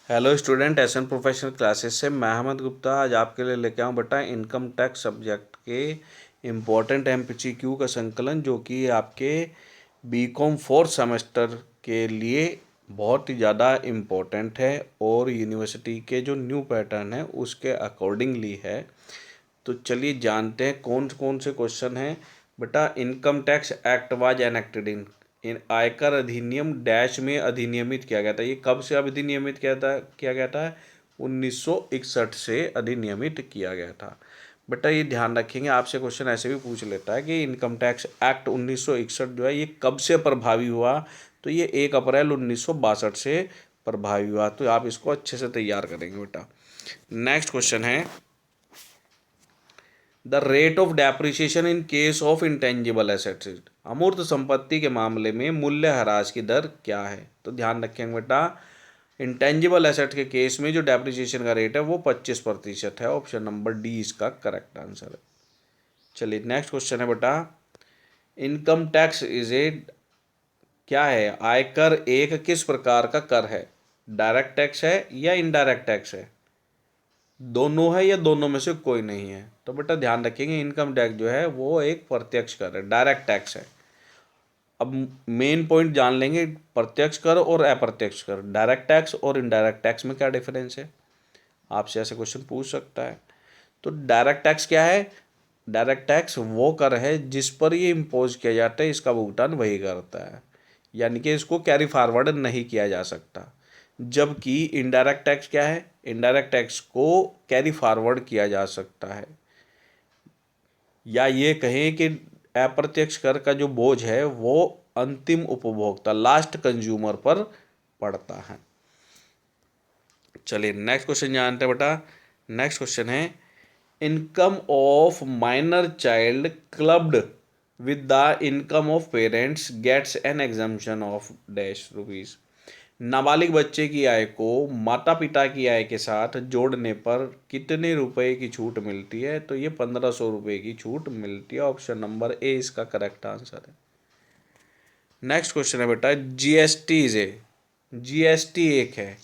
Hello student, SN professional classes से मैं अहमद गुप्ता आज आपके लिए लेके आऊँ बेटा इनकम टैक्स सब्जेक्ट के इम्पोर्टेंट एमपीसीक्यू का संकलन, जो कि आपके बीकॉम फोर्थ सेमेस्टर के लिए बहुत ही ज़्यादा इम्पोर्टेंट है और यूनिवर्सिटी के जो न्यू पैटर्न है उसके अकॉर्डिंगली है। तो चलिए जानते हैं कौन कौन से क्वेश्चन हैं। बेटा, income tax act was enacted इन आयकर अधिनियम डैश में अधिनियमित किया गया था। ये कब से अधिनियमित किया गया था 1961 से अधिनियमित किया गया था। बेटा ये ध्यान रखेंगे, आपसे क्वेश्चन ऐसे भी पूछ लेता है कि इनकम टैक्स एक्ट 1961 जो है ये कब से प्रभावी हुआ। तो ये 1 अप्रैल 1962 से प्रभावी हुआ। तो आप इसको अच्छे से तैयार करेंगे बेटा। नेक्स्ट क्वेश्चन है, the rate of depreciation in case of intangible assets. अमूर्त संपत्ति के मामले में मूल्यह्रास की दर क्या है। तो ध्यान रखेंगे बेटा, इंटेंजिबल एसेट के केस में जो डेप्रिसिएशन का रेट है वो 25% है। ऑप्शन नंबर डी इसका करेक्ट आंसर है। चलिए नेक्स्ट क्वेश्चन है बेटा, इनकम टैक्स इज ए क्या है, आयकर एक किस प्रकार का कर है। डायरेक्ट टैक्स है या इनडायरेक्ट टैक्स है, दोनों है या दोनों में से कोई नहीं है। तो बेटा ध्यान रखेंगे, इनकम टैक्स जो है वो एक प्रत्यक्ष कर है, डायरेक्ट टैक्स है। अब मेन पॉइंट जान लेंगे, प्रत्यक्ष कर और अप्रत्यक्ष कर, डायरेक्ट टैक्स और इनडायरेक्ट टैक्स में क्या डिफरेंस है। आपसे ऐसे क्वेश्चन पूछ सकता है। तो डायरेक्ट टैक्स क्या है, डायरेक्ट टैक्स वो कर है जिस पर ये इम्पोज किया जाता है, इसका भुगतान वही करता है, यानी कि इसको कैरी फॉरवर्ड नहीं किया जा सकता। जबकि इनडायरेक्ट टैक्स क्या है, इनडायरेक्ट टैक्स को कैरी फॉरवर्ड किया जा सकता है, या ये कहें कि अप्रत्यक्ष कर का जो बोझ है वो अंतिम उपभोक्ता लास्ट कंज्यूमर पर पड़ता है। चलिए नेक्स्ट क्वेश्चन जानते हैं बेटा। नेक्स्ट क्वेश्चन है, income of minor child clubbed with the income of parents gets an exemption of dash rupees. नाबालिग बच्चे की आय को माता पिता की आय के साथ जोड़ने पर कितने रुपए की छूट मिलती है। तो ये 1500 रुपये की छूट मिलती है। ऑप्शन नंबर ए इसका करेक्ट आंसर है। नेक्स्ट क्वेश्चन है बेटा, जीएसटी इज ए, जीएसटी एक है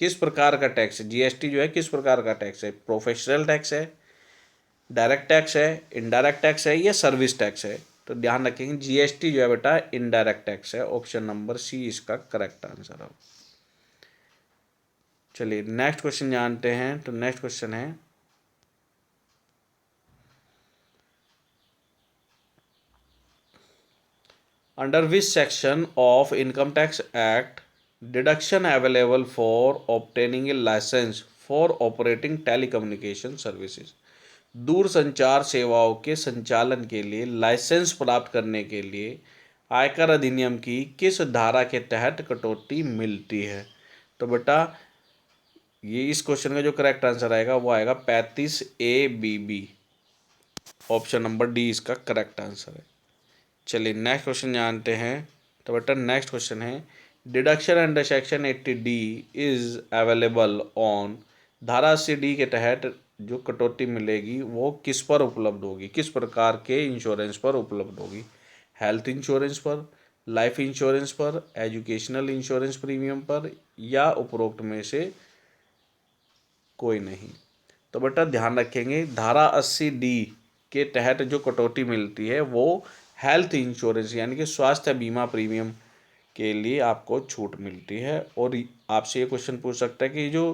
किस प्रकार का टैक्स है। जीएसटी जो है किस प्रकार का टैक्स है, प्रोफेशनल टैक्स है, डायरेक्ट टैक्स है, इनडायरेक्ट टैक्स है या सर्विस टैक्स है। तो ध्यान रखेंगे, जीएसटी जो है बेटा इनडायरेक्ट टैक्स है। ऑप्शन नंबर सी इसका करेक्ट आंसर है। चलिए नेक्स्ट क्वेश्चन जानते हैं। तो नेक्स्ट क्वेश्चन है, under which section of income tax act deduction available for obtaining a licence for operating telecommunication services. दूर संचार सेवाओं के संचालन के लिए लाइसेंस प्राप्त करने के लिए आयकर अधिनियम की किस धारा के तहत कटौती मिलती है। तो बेटा ये इस क्वेश्चन का जो करेक्ट आंसर आएगा वो आएगा 35A BB। Option number D इसका करेक्ट आंसर है। चलिए नेक्स्ट क्वेश्चन जानते हैं। तो बेटा नेक्स्ट क्वेश्चन है, deduction under section 80D is available on. धारा 80D के तहत जो कटौती मिलेगी वो किस पर उपलब्ध होगी, किस प्रकार के इंश्योरेंस पर उपलब्ध होगी। हेल्थ इंश्योरेंस पर, लाइफ इंश्योरेंस पर, एजुकेशनल इंश्योरेंस प्रीमियम पर, या उपरोक्त में से कोई नहीं। तो बेटा ध्यान रखेंगे, धारा 80D के तहत जो कटौती मिलती है वो हेल्थ इंश्योरेंस यानी कि स्वास्थ्य बीमा प्रीमियम के लिए आपको छूट मिलती है। और आपसे ये क्वेश्चन पूछ सकता है कि जो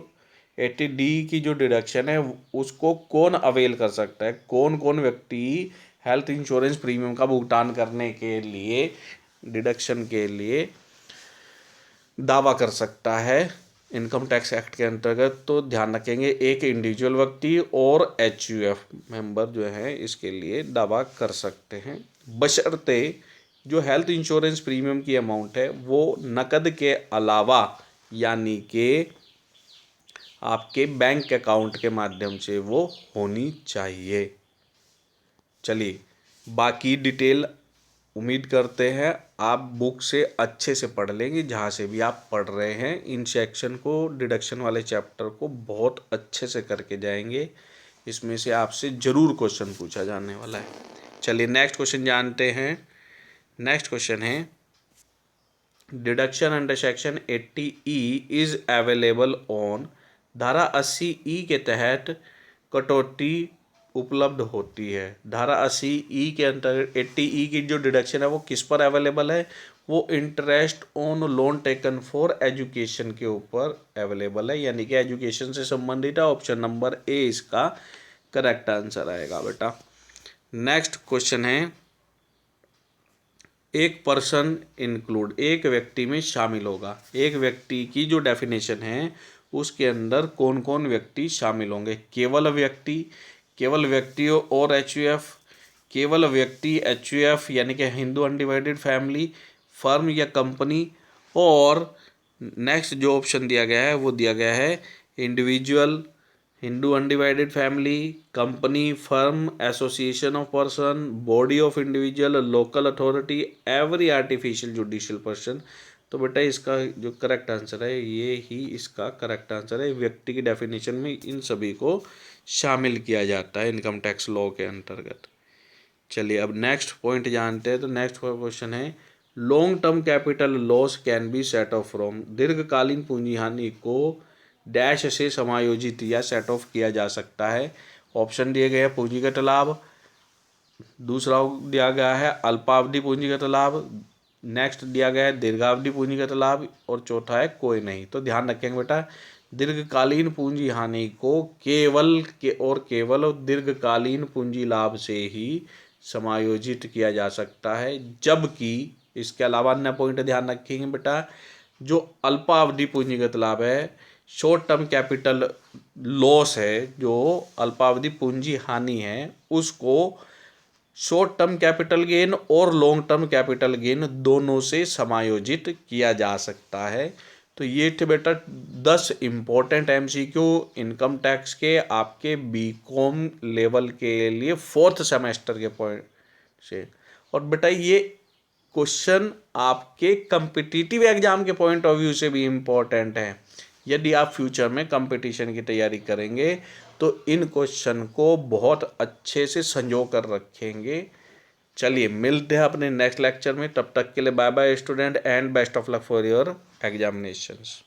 80D की जो डिडक्शन है उसको कौन अवेल कर सकता है, कौन कौन व्यक्ति हेल्थ इंश्योरेंस प्रीमियम का भुगतान करने के लिए, डिडक्शन के लिए दावा कर सकता है इनकम टैक्स एक्ट के अंतर्गत। तो ध्यान रखेंगे, एक इंडिविजुअल व्यक्ति और HUF मेंबर जो है इसके लिए दावा कर सकते हैं, बशर्ते जो हेल्थ इंश्योरेंस प्रीमियम की अमाउंट है वो नकद के अलावा यानी कि आपके बैंक अकाउंट के माध्यम से वो होनी चाहिए। चलिए बाकी डिटेल उम्मीद करते हैं आप बुक से अच्छे से पढ़ लेंगे, जहाँ से भी आप पढ़ रहे हैं इन सेक्शन को, डिडक्शन वाले चैप्टर को बहुत अच्छे से करके जाएंगे। इसमें से आपसे ज़रूर क्वेश्चन पूछा जाने वाला है। चलिए नेक्स्ट क्वेश्चन जानते हैं। नेक्स्ट क्वेश्चन है, deduction under section 80E is available on. धारा 80E के तहत कटौती उपलब्ध होती है। धारा 80E के अंतर्गत 80E की जो डिडक्शन है वो किस पर अवेलेबल है? वो interest on loan taken for education के ऊपर अवेलेबल है, यानी कि एजुकेशन से संबंधित है। ऑप्शन नंबर ए इसका करेक्ट आंसर आएगा बेटा। नेक्स्ट क्वेश्चन है, एक पर्सन इंक्लूड, एक व्यक्ति में शामिल होगा। एक व्यक्ति की जो डेफिनेशन है उसके अंदर कौन कौन व्यक्ति शामिल होंगे? केवल व्यक्ति, केवल व्यक्ति और एचयूएफ, केवल व्यक्ति एचयूएफ यानी कि हिंदू अनडिवाइडेड फैमिली, फर्म या कंपनी, और नेक्स्ट जो ऑप्शन दिया गया है वो दिया गया है individual, Hindu undivided family, company, firm, association of person, body of individual, local authority, every artificial judicial person. तो बेटा इसका जो करेक्ट आंसर है ये ही इसका करेक्ट आंसर है। व्यक्ति की डेफिनेशन में इन सभी को शामिल किया जाता है इनकम टैक्स लॉ के अंतर्गत। चलिए अब नेक्स्ट पॉइंट जानते हैं। तो नेक्स्ट क्वेश्चन है, long term capital loss can be set of from. दीर्घकालीन पूंजी हानि को डैश से समायोजित या सेट ऑफ किया जा सकता है। ऑप्शन दिए गए हैं पूंजीगत लाभ, दूसरा दिया गया है अल्पावधि पूंजीगत लाभ, नेक्स्ट दिया गया है दीर्घावधि पूंजीगत लाभ, और चौथा है कोई नहीं। तो ध्यान रखेंगे बेटा, दीर्घकालीन पूंजी हानि को केवल दीर्घकालीन पूंजी लाभ से ही समायोजित किया जा सकता है, जबकि इसके अलावा अन्य पॉइंट ध्यान रखेंगे बेटा, जो अल्पावधि पूंजीगत लाभ है, शॉर्ट टर्म कैपिटल लॉस है, जो अल्पावधि पूंजी हानि है, उसको शॉर्ट टर्म कैपिटल गेन और लॉन्ग टर्म कैपिटल गेन दोनों से समायोजित किया जा सकता है। तो ये थे बेटा 10 इम्पोर्टेंट एमसीक्यू इनकम टैक्स के आपके बीकॉम लेवल के लिए 4th सेमेस्टर के पॉइंट से। और बेटा ये क्वेश्चन आपके कम्पिटिटिव एग्जाम के पॉइंट ऑफ व्यू से भी इम्पोर्टेंट है। यदि आप फ्यूचर में कंपटीशन की तैयारी करेंगे तो इन क्वेश्चन को बहुत अच्छे से संजो कर रखेंगे। चलिए मिलते हैं अपने नेक्स्ट लेक्चर में, तब तक के लिए bye bye student and best of luck for your examinations.